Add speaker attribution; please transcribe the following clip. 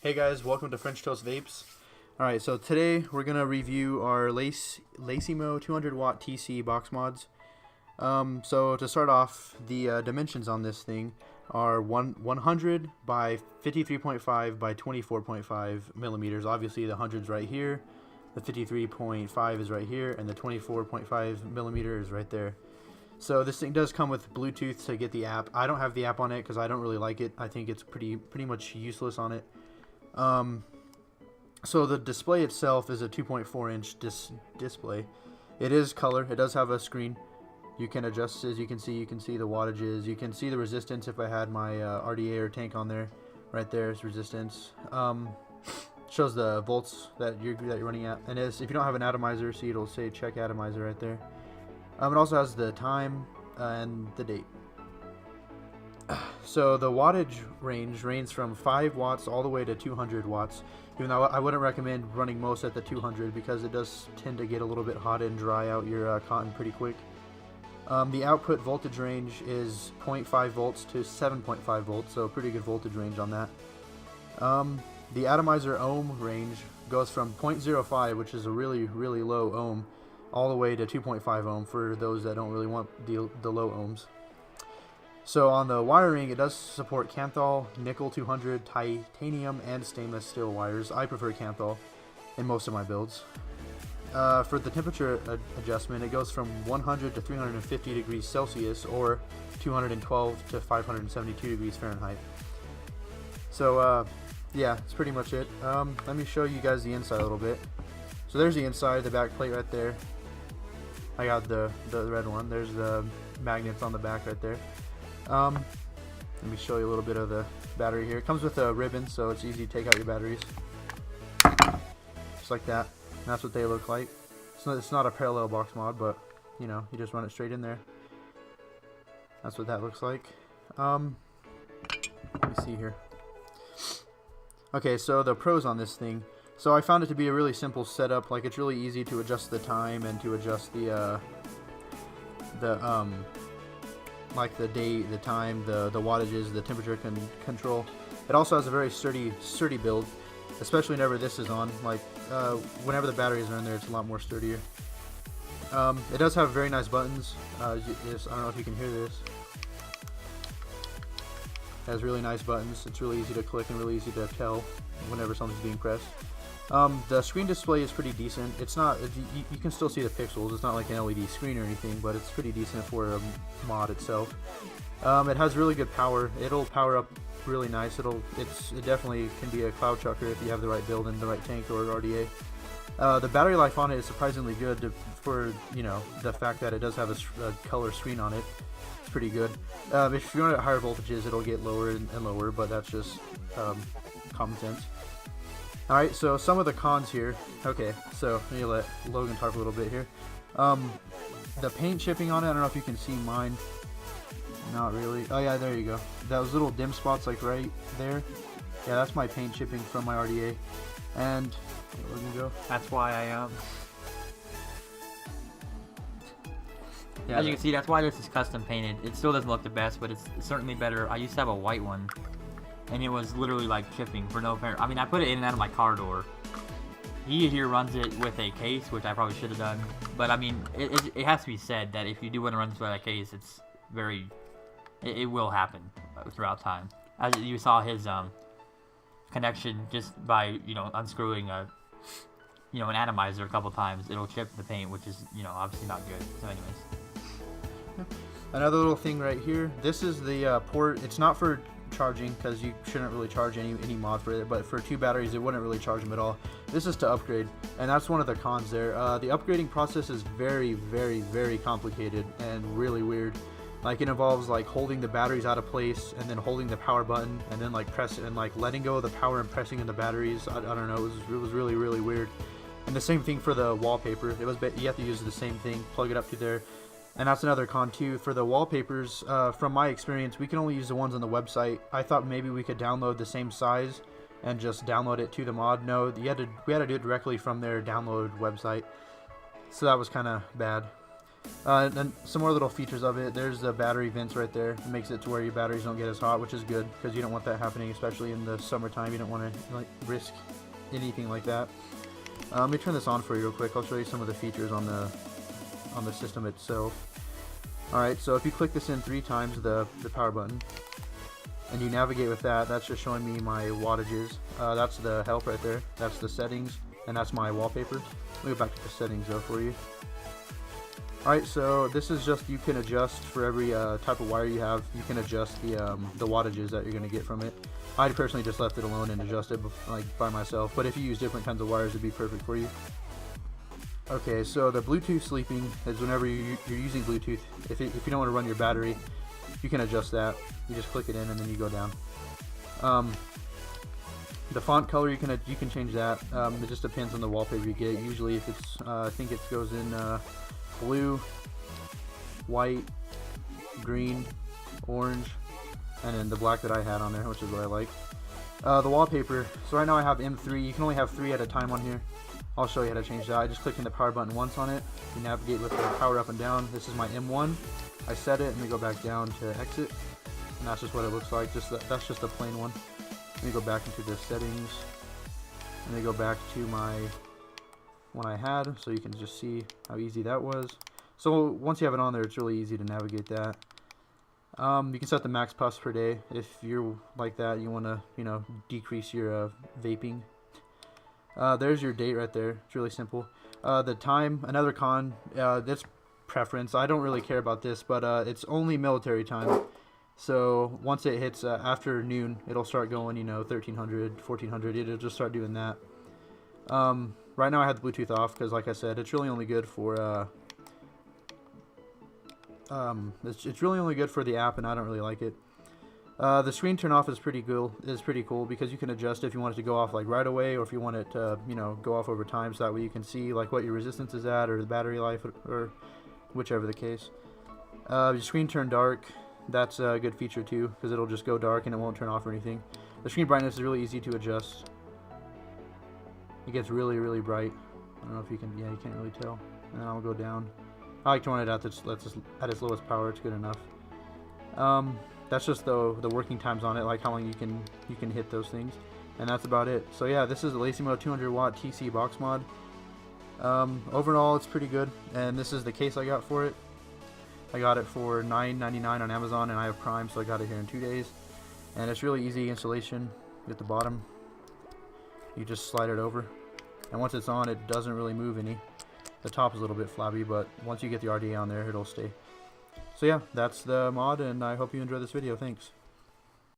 Speaker 1: Hey guys, welcome to French Toast Vapes. Alright, so today we're going to review our LAISIMO 200 watt TC box mods. So to start off, the dimensions on this thing are 100 by 53.5 by 24.5 millimeters. Obviously the 100's right here, the 53.5 is right here, and the 24.5 millimeter is right there. So this thing does come with Bluetooth to get the app. I don't have the app on it because I don't really like it. I think it's pretty much useless on it. So the display itself is a 2.4 inch display. It is color. It does have a screen. You can adjust, as you can see the wattages. You can see the resistance if I had my RDA or tank on there. Right there is resistance. Shows the volts that you're running at. And if you don't have an atomizer, see it'll say check atomizer right there. It also has the time and the date. So the wattage range from 5 watts all the way to 200 watts. Even though I wouldn't recommend running most at the 200 because it does tend to get a little bit hot and dry out your cotton pretty quick. The output voltage range is 0.5 volts to 7.5 volts, so pretty good voltage range on that. The atomizer ohm range goes from 0.05, which is a really low ohm, all the way to 2.5 ohm for those that don't really want the low ohms. So on the wiring, it does support Kanthal, nickel 200, titanium, and stainless steel wires. I prefer Kanthal in most of my builds. For the temperature adjustment, it goes from 100 to 350 degrees Celsius or 212 to 572 degrees Fahrenheit. So yeah, that's pretty much it. Let me show you guys the inside a little bit. So there's the inside, the back plate right there. I got the red one. There's the magnets on the back right there. Let me show you a little bit of the battery here. It comes with a ribbon, so it's easy to take out your batteries. Just like that. And that's what they look like. It's not a parallel box mod, but you know, you just run it straight in there. That's what that looks like. Let me see here. Okay, so the pros on this thing. So I found it to be a really simple setup. Like, it's really easy to adjust the time and to adjust like the date, the time, the wattages, the temperature control. It also has a very sturdy build, especially whenever this is on. Like whenever the batteries are in there, it's a lot more sturdier. It does have very nice buttons. I don't know if you can hear this. It has really nice buttons. It's really easy to click and really easy to tell whenever something's being pressed. The screen display is pretty decent. It's not, you can still see the pixels. It's not like an LED screen or anything, but it's pretty decent for a mod itself. It has really good power. It'll power up really nice. It definitely can be a cloud chucker if you have the right build and the right tank or RDA. The battery life on it is surprisingly good for, you know, the fact that it does have a color screen on it. It's pretty good. If you run it at higher voltages, it'll get lower and lower, but that's just common sense. Alright, so some of the cons here. Okay, so let me let Logan talk a little bit here. The paint chipping on it, I don't know if you can see mine. Not really. Oh yeah, there you go. Those little dim spots like right there. Yeah, that's my paint chipping from my RDA. And, where did you go?
Speaker 2: That's why I
Speaker 1: Yeah,
Speaker 2: as you can see, that's why this is custom painted. It still doesn't look the best, but it's certainly better. I used to have a white one, and it was literally like chipping for no apparent. I mean, I put it in and out of my car door. He here runs it with a case, which I probably should have done. But I mean, it has to be said that if you do want to run this with a case, it's it will happen throughout time. As you saw his connection just by, you know, unscrewing an atomizer a couple times, it'll chip the paint, which is, you know, obviously not good. So anyways.
Speaker 1: Another little thing right here. This is the port. It's not for charging because you shouldn't really charge any mod for it, but for 2 batteries it wouldn't really charge them at all. This is to upgrade, and that's one of the cons there. The upgrading process is very complicated and really weird. Like, it involves like holding the batteries out of place and then holding the power button and then like press it and like letting go of the power and pressing in the batteries. I don't know, it was really weird. And the same thing for the wallpaper. You have to use the same thing, plug it up to there. And that's another con too. For the wallpapers, from my experience, we can only use the ones on the website. I thought maybe we could download the same size and just download it to the mod. No, we had to do it directly from their download website. So that was kind of bad. And some more little features of it. There's the battery vents right there. It makes it to where your batteries don't get as hot, which is good because you don't want that happening, especially in the summertime. You don't want to like risk anything like that. Let me turn this on for you real quick. I'll show you some of the features on the system itself. Alright, so if you click this in 3 times, the power button, and you navigate with that, that's just showing me my wattages. That's the help right there. That's the settings, and that's my wallpaper. Let me go back to the settings though for you. Alright, so this is just, you can adjust for every type of wire you have. You can adjust the wattages that you're going to get from it. I personally just left it alone and adjusted like by myself, but if you use different kinds of wires, it'd be perfect for you. Okay, so the Bluetooth sleeping is whenever you're using Bluetooth. If you don't want to run your battery, you can adjust that. You just click it in and then you go down. The font color, you can change that. It just depends on the wallpaper you get. Usually, if it's I think it goes in blue, white, green, orange, and then the black that I had on there, which is what I like. The wallpaper. So right now I have M3. You can only have 3 at a time on here. I'll show you how to change that. I just clicked in the power button once on it. You navigate with the power up and down. This is my M1. I set it and we go back down to exit. And that's just what it looks like. That's just a plain one. Let me go back into the settings. And then go back to my one I had, so you can just see how easy that was. So once you have it on there, it's really easy to navigate that. You can set the max puffs per day if you're like that. You want to, decrease your vaping. There's your date right there. It's really simple. The time, another con, that's preference. I don't really care about this, but it's only military time. So once it hits after noon, it'll start going, 1300, 1400. It'll just start doing that. Right now I have the Bluetooth off because, like I said, it's really only good for it's really only good for the app, and I don't really like it. The screen turn off is pretty cool. Because you can adjust if you want it to go off like right away, or if you want it to go off over time, so that way you can see like what your resistance is at or the battery life, or whichever the case. Your screen turn dark. That's a good feature too, because it'll just go dark and it won't turn off or anything. The screen brightness is really easy to adjust. It gets really, really bright. I don't know if you can, you can't really tell. And then I'll go down. I like to run it at its lowest power. It's good enough. That's just the working times on it, like how long you can hit those things, and that's about it. So yeah, this is the LAISIMO 200 watt TC box mod. Overall, it's pretty good, and this is the case I got for it. I got it for $9.99 on Amazon, and I have Prime, so I got it here in 2 days. And it's really easy installation. At the bottom, you just slide it over, and once it's on, it doesn't really move any. The top is a little bit flabby, but once you get the RDA on there, it'll stay. So yeah, that's the mod, and I hope you enjoy this video. Thanks.